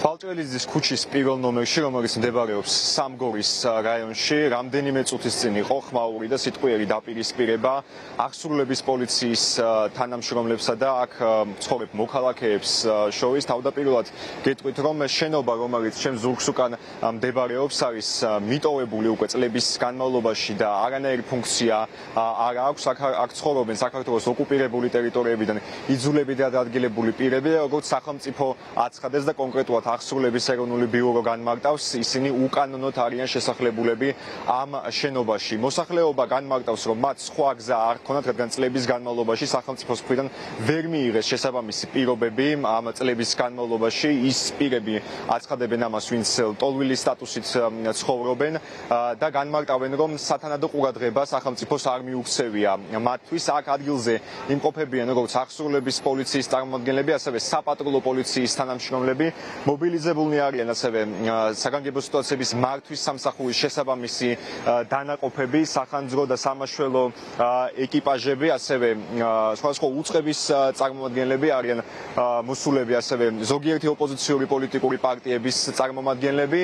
ფალჭველიძის ქუჩის პირველ ნომერში, რომელიც მდებარეობს სამგორის რაიონში, რამდენიმე წუთის წინ იყო ხმაური და სიტყვიერი დაპირისპირება აღსრულების პოლიციის თანამშრომლებსა და აქ ცხოვრებ მოქალაქეებს შორის. თავდაპირველად გეტყვით, რომ შენობა, რომელიც ჩემს ზურგს უკან მდებარეობს, არის მიტოვებული უკვე წლების განმავლობაში და არანაირი ფუნქცია არ აქვს. აქ ცხოვრობენ საქართველოს ოკუპირებული ტერიტორიებიდან იძულებით გადაადგილებული პირები, როგორც სახელმწიფო აცხადეს და კონკრეტულად აღსრულების ეროვნული ბიურო განმარტავს, ისინი უკანონოდ არიან შესახლებულები ამ შენობაში. მოსახლეობა განმარტავს, რომ მათ სხვა გზა არ ჰქონდათ, რადგან წლების განმავლობაში სახელმწიფოს მხრიდან ვერ მიიღეს შესაბამისი პირობები ამ წლების განმავლობაში. ის პირები აცხადებენ ამას, ვინც ტოლვილის სტატუსით ცხოვრობენ და განმარტავენ, რომ სათანადო ყურადღება სახელმწიფოს არ მიუქცევია მათთვის. აქ ადგილზე იმყოფებიან როგორც აღსრულების პოლიციის წარმომადგენლები, ასევე საპატრულო პოლიციის თანამშრომლები. მობილიზებულნი არიან ასევე საგანგებო სიტუაციების მართვის სამსახურის შესაბამისი დანაყოფები, სახანძრო და სამაშველო ეკიპაჟები, ასევე სხვადასხვა უწყების წარმომადგენლები არიან მოსულები, ასევე ზოგიერთი ოპოზიციური პოლიტიკური პარტიების წარმომადგენლები.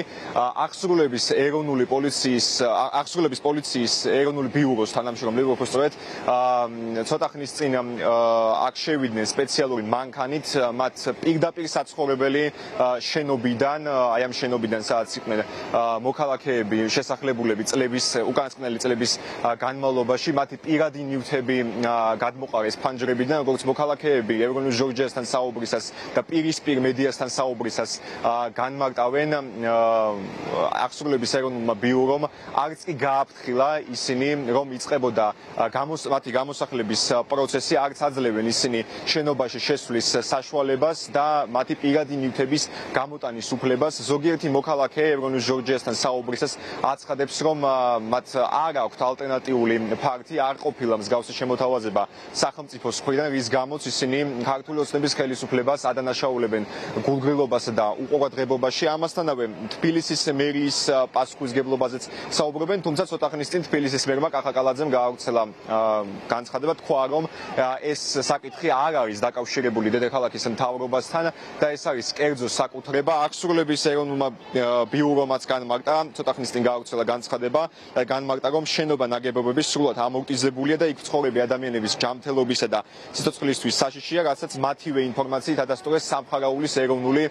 აღსრულების პოლიციის ეროვნული ბიუროს თანამშრომლები, უბრალოდ ცოტა ხნის წინ აქ შევიდნენ სპეციალური მანქანით, მათ პირდაპირ საცხოვრებელი შენობიდან, აი ამ შენობიდან, სადაც იყვნენ მოქალაქეები, შესახლებულები უკანასკნელი წლების განმავლობაში, მათი პირადი ნივთები გადმოყარეს ფანჯრებიდან, როგორც მოქალაქეები ეროვნულ ჟორჯიასთან საუბრისას და პირისპირ მედიასთან საუბრისას განმარტავენ აღსრულების ეროვნულმა ბიურომ, არც კი გააფრთხილა ისინი, რომ იწყებოდა მათი გამოსახლების პროცესი, არც აძლევენ ისინი შენობაში შესვლის საშუალებას და მათი პირადი ნივთების გამოტანის უფლებას. ზოგიერთი მოქალაქე ეროვნულ ჟორჯიასთან საუბრისას აცხადებს, რომ მათ არ აქვთ ალტერნატიული ფაქტი, არ ყოფილა მსგავსი შემოთავაზება სახელმწიფოს მხრიდან, რის გამოც ისინი ქართული ოცნების ხელისუფლებას ადანაშაულებენ გულგრილობასა და უყურადღებობაში. ამასთანავე თბილისის მერიის პასუხისმგებლობაზეც საუბრობენ, თუმცა ცოტა ხნის წინ თბილისის მერმა კახაკალაძემ გაავრცელა განცხადება, თქვა, რომ ეს საკითხი არ არის დაკავშირებული დედაქალაქის მთავრობასთან და ეს არის კერძო საკუთრება. აღსრულების ეროვნულმა ბიურომაც განმარტა, ცოტა ხნის წინ გაავრცელა განცხადება და განმარტა, რომ შენობა ნაგებობები სრულად ამორტიზებულია და იქ ცხოვრები ადამიანების ჯანმრთელობისა და სიცოცხლისთვის საშიშია, რასაც მათივე ინფორმაციით ადასტურეს სამხარაულის ეროვნული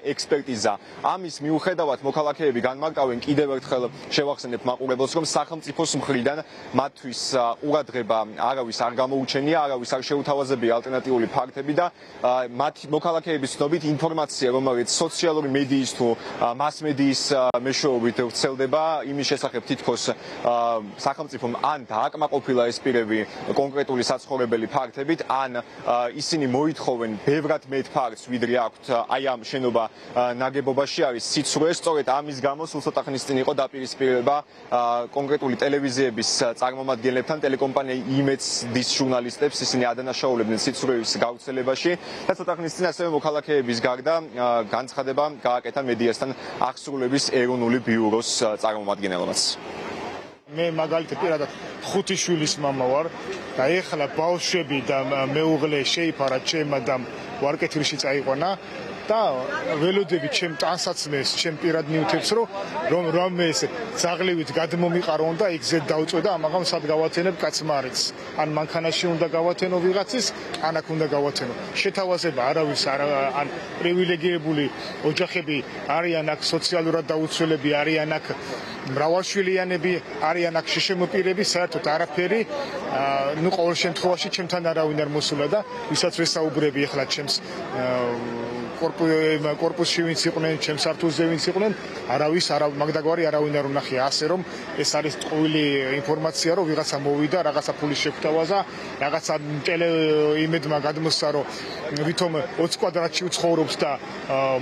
ექსპერტიზა. ამის მიუხედავად მოქალაქეები განმარტავენ, კიდევ ერთხელ შევახსენებ მაყურებელს, რომ სახელმწიფოს მხრიდან მათთვის ყურადღება არავის არ გამოუჩენია, არავის არ შეუთავაზებია ალტერნატიული ფაქტები და მათი მოქალაქეების ცნობით ინფორმაცია, რომელიც სოციალური მედიის თუ მასმედიის მეშვეობით ვრცელდება, იმის შესახებ თითქოს სახელმწიფომ ან დააკმაყოფილა ეს პირები კონკრეტული საცხოვრებელი ფაქტებით, ან ისინი მოითხოვენ ბევრად მეტ ფაქტს, ვიდრე აქვთ აი ამ შენობა ნაგებობაში არის სიცრუე. სწორედ ამის გამო სულ ცოტა ხნის წინ იყო დაპირისპირება კონკრეტული ტელევიზიების წარმომადგენლებთან, ტელეკომპანია იმედს ჟურნალისტებს, ისინი ადანაშაულებდნენ სიცრუეების გავრცელებაში და ცოტა ხნის წინ ასევე მოქალაქეების გარდა განცხადება გააკეთა მედიასთან აღსრულების ეროვნული ბიუროს წარმომადგენელმაც. მე მაგალითად პირადად 5 შვილის მამა ვარ და ეხლა ბავშვები და მეუღლე შეიფარა ჩემმა და ვარკეთილში წაიყვანა და ველოდები ჩემ ტანსაცმელს, ჩემ პირად ნივთებს, რომ რამე ეს ძაღლივით გადმომიყარონ და იქ ზედ დავწვე და ამაღამ სად გავათენებ კაცმარიც. ან მანქანაში უნდა გავათენო ვიღაცის, ან აქ უნდა გავათენო. შეთავაზება არავის ან პრივილეგირებული ოჯახები არიან აქ, სოციალურად დაუცველები არიან აქ, მრავალშვილიანები არიან აქ, შეშემოპირები, საერთოდ არაფერი. ნუ ყოველ შემთხვევაში ჩემთან არავინ არ მოსულა და ვისაც ვესაუბრები ახლა ჩემს კორპუსში ვინც იყვნენ, ჩემს სართულზე ვინც იყვნენ, მაგდაგვარი არავინ არ უნახია. ასე რომ ეს არის ტყუილი ინფორმაცია, რომ ვიღაცა მოვიდა, რაღაცა ფული შეგვთავაზა, რაღაცა ტელეიმედმა გადმოსცა, რომ ვითომ 20 კვადრატში ვცხოვრობს და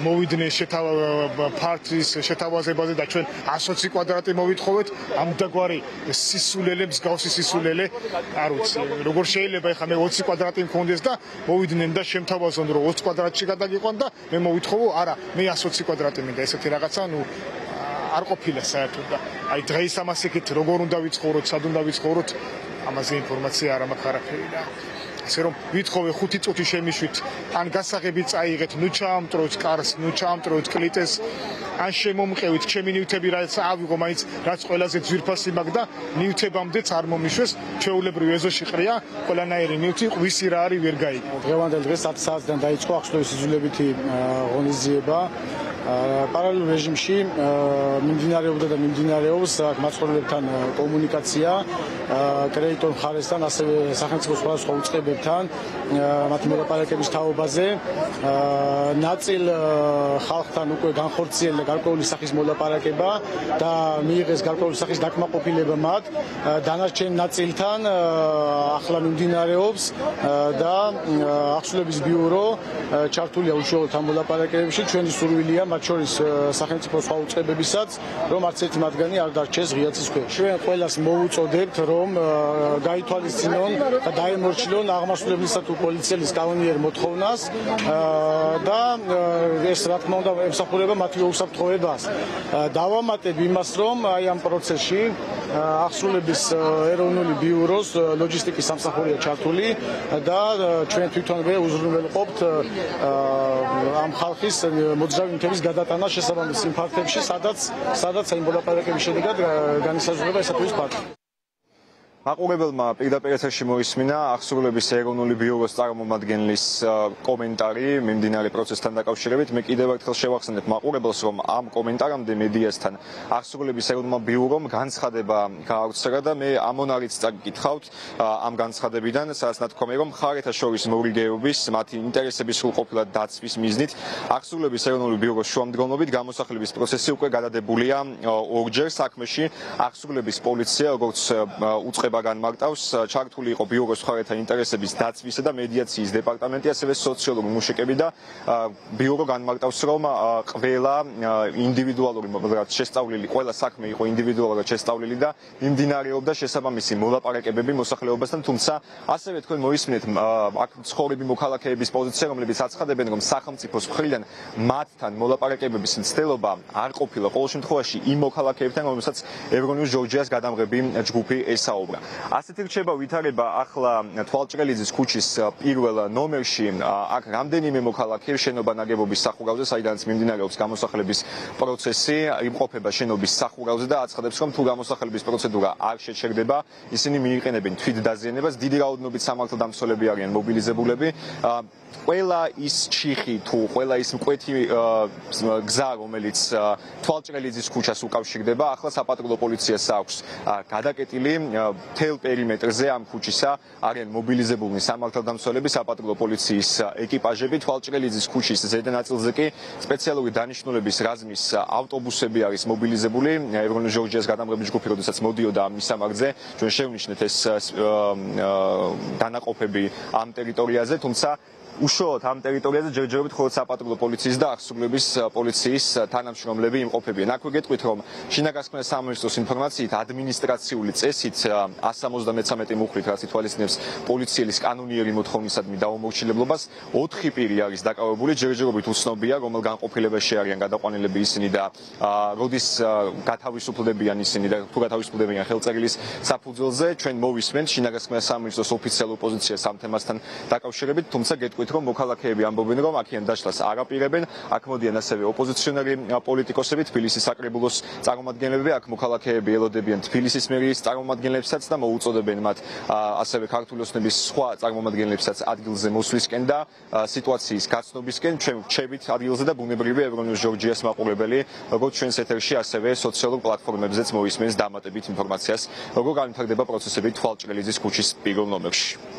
მოვიდნენ ფარტის შეთავაზებაზე და ჩვენ 120 კვადრატი მოვითხოვეთ. ამდაგვარი სისულელე, მსგავსი სისულელე არ ვიცი. როგორ შეიძლება ეხლა მე 20 კვადრატი მქონდეს და მოვიდნენ და შემთავაზონ, რომ 20 კვადრატში გადაგიყვან და მე მოვითხოვო, არა, მე 120 კვადრატი მინდა, ესეთი რაღაცა, ნუ არ ყოფილა საერთოდ და აი დღეს ამას ეკეთ, როგორ უნდა ვიცხოვროთ, სად უნდა ვიცხოვროთ, ამაზე ინფორმაცია არ მაქვს არაფერი და ასე რომ ვითხოვე 5 წუთი შემიშვით ან გასაღები წაიღეთ ნუ ჩაამტროთ კარს ნუ ჩაამტროთ კლიტეს ან შემომყევით ჩემი ნივთები რაც ავიღო მაინც რაც ყველაზე ძვირფასი მაგ და ნივთებამდეც არ მომიშვეს ჩვეულებრივ ეზოში ყრია ყველანაირი ნივთი ყვისი რა არის ვერ გაიგო დღევანდელ დღეს 10 საათიდან დაიწყო აღსრულების იძულებითი ღონისძიება პარალელურ რეჟიმში მიმდინარეობდა და მიმდინარეობს მაცხოვრებლებთან კომუნიკაცია კრედიტორ მხარესთან ასევე სახელმწიფოს სხვადასხვა უწყებებთან მათი მოლაპარაკების თაობაზე ნაწილ ხალხთან უკვე განხორციელდა გარკვეული სახის მოლაპარაკება და მიიღეს გარკვეული სახის დაკმაყოფილება მათ დანარჩენ ნაწილთან ახლა მიმდინარეობს და აღსრულების ბიურო ჩართულია უშუალოდ ამ მოლაპარაკებებში ჩვენი სურვილია მათ შორის სახელმწიფოს სხვა უწყებებისაც რომ არც ერთი მათგანი არ დარჩეს ღია ცის ქვეშ ჩვენ ყველას მოუწოდებთ რომ გაითვალისწინონ და დაემორჩილონ აღმასრულებელისა თუ პოლიციელის კანონიერ მოთხოვნას და ეს რა თქმა უნდა ემსახურება მათი უსაფრთხოებას დავამატებ იმას რომ აი ამ პროცესში აღსრულების ეროვნული ბიუროს ლოჯისტიკის სამსახურია ჩართული და ჩვენ თვითონვე უზრუნველყოფთ ამ ხალხის მოძრავი ნივთების გადატანა შესაბამის იმ ფაქტებში სადაც იმ მოლაპარაკების შედეგად განისაზღვრება ესა ფაქტი მაყურებელმა პირდაპირ ეთერში მოისმინა აღსრულების ეროვნული ბიუროს წარმომადგენლის კომენტარი მიმდინარე პროცესთან დაკავშირებით. მე კიდევ ერთხელ შევახსენებ მაყურებელს, რომ ამ კომენტარამდე მედიასთან აღსრულების ეროვნულმა ბიურომ განცხადება გაავრცელა და მე ამონარიც წაგიკითხავთ ამ განცხადებიდან, სადაც ნათქვამია, რომ მხარეთა შორის მორიგეობის, მათი ინტერესების სრულყოფილად დაცვის მიზნით აღსრულების ეროვნული ბიუროს შუამდგომლობით გამოსახლების პროცესი უკვე გადადებულია ორჯერ საქმეში. აღსრულების პოლიცია, როგორც უწყება განმარტავს, ჩართული იყო ბიუროს მხარეთა ინტერესების დაცვისა და მედიაციის დეპარტამენტი, ასევე სოციალური მუშაკები და ბიურო განმარტავს, რომ ყველა ინდივიდუალური შესწავლილი, ყველა საქმე იყო ინდივიდუალურად შესწავლილი და მიმდინარეობდა შესაბამისი მოლაპარაკებები მოსახლეობასთან, თუმცა ასევე თქვენ მოისმინეთ აქ მცხოვრები მოქალაქეების პოზიცია, რომლებიც აცხადებენ, რომ სახელმწიფოს მხრიდან მათთან მოლაპარაკებების მცდელობა არ ყოფილა ყოველ შემთხვევაში იმ მოქალაქეებთან, რომელსაც ევრონიუს ჯორჯიას გადამღები ჯგუფი ესაუბრა. ასეთი რჩება ვითარება ახლა თვალჭრელიძის ქუჩის პირველ ნომერში. აქ რამდენიმე მოქალაქე შენობა ნაგებობის სახურავზე, საიდანაც მიმდინარეობს გამოსახლების პროცესი, იმყოფება შენობის სახურავზე და აცხადებს, რომ თუ გამოსახლების პროცედურა არ შეჩერდება, ისინი მიიყენებენ თვითდაზიანებას. დიდი რაოდენობით სამართალდამცველები არიან მობილიზებულები. ყველა ის ჩიხი თუ ყველა ის მკვეთი გზა, რომელიც თვალჭრელიძის ქუჩას უკავშირდება, ახლა საპატრულო პოლიციას აქვს გადაკეტილი მთელ პერიმეტრზე ამ ქუჩისა არიან მობილიზებულნი სამართალდამცველები, საპატრულო პოლიციის ეკიპაჟები. თვალჭრელიძის ქუჩის ზედა ნაწილზე კი სპეციალური დანიშნულების რაზმის ავტობუსები არის მობილიზებული. ევრონიუს ჯორჯიას გადამღები ჯგუფი, როდესაც მოდიოდა ამ მისამართზე, ჩვენ შევნიშნეთ ეს დანაყოფები ამ ტერიტორიაზე, თუმცა უშუალოდ ამ ტერიტორიაზე ჯერჯერობით მხოლოდ საპატრულო პოლიციის და აღსრულების პოლიციის თანამშრომლები იმყოფებიან. აქვე გეტყვით, რომ შინაგანსაკუთრების სამინისტროს ინფორმაციით ადმინისტრაციული წესით 173 მუხლით, რაც ითვალისწინებს პოლიციელის კანონიერი მოთხოვნისადმი დაუმორჩილებლობას, 4 პირი არის დაკავებული, ჯერჯერობით უცნობია, რომელ განყოფილებაში არიან გადაყვანილები ისინი და როდის გათავისუფლდებიან ისინი და თუ გათავისუფლდებიან ხელწერილის საფუძველზე. ჩვენ მოვისმენთ შინაგანსაკუთრების სამინისტროს ოფიციალურ პოზიციას ამ თემასთან დაკავშირებით, თუმცა გეტყვით, რომ მოქალაქეები ამბობენ, რომ აქიან დაშლას არ აპირებენ. აქ მოდიან ასევე ოპოზიციონერი პოლიტიკოსები, თბილისის საკრებულოს წარმომადგენლები, აქ მოქალაქეები ელოდებიან თბილისის მერიის წარმომადგენლებსაც და მოუწოდებენ მათ ასევე ქართული ოცნების სხვა წარმომადგენლებსაც ადგილზე მოსვლისკენ და სიტუაციის გაცნობისკენ. ჩვენ ვრჩებით ადგილზე და ბუნებრივია ევრონიუს ჯორჯიას მაყურებელი, როგორც ჩვენს ეთერში, ასევე სოციალურ პლატფორმებზეც მოისმენს დამატებით ინფორმაციას, როგორ განვითარდება პროცესები თვალჭრელიძის ქუჩის პირველ ნომერში.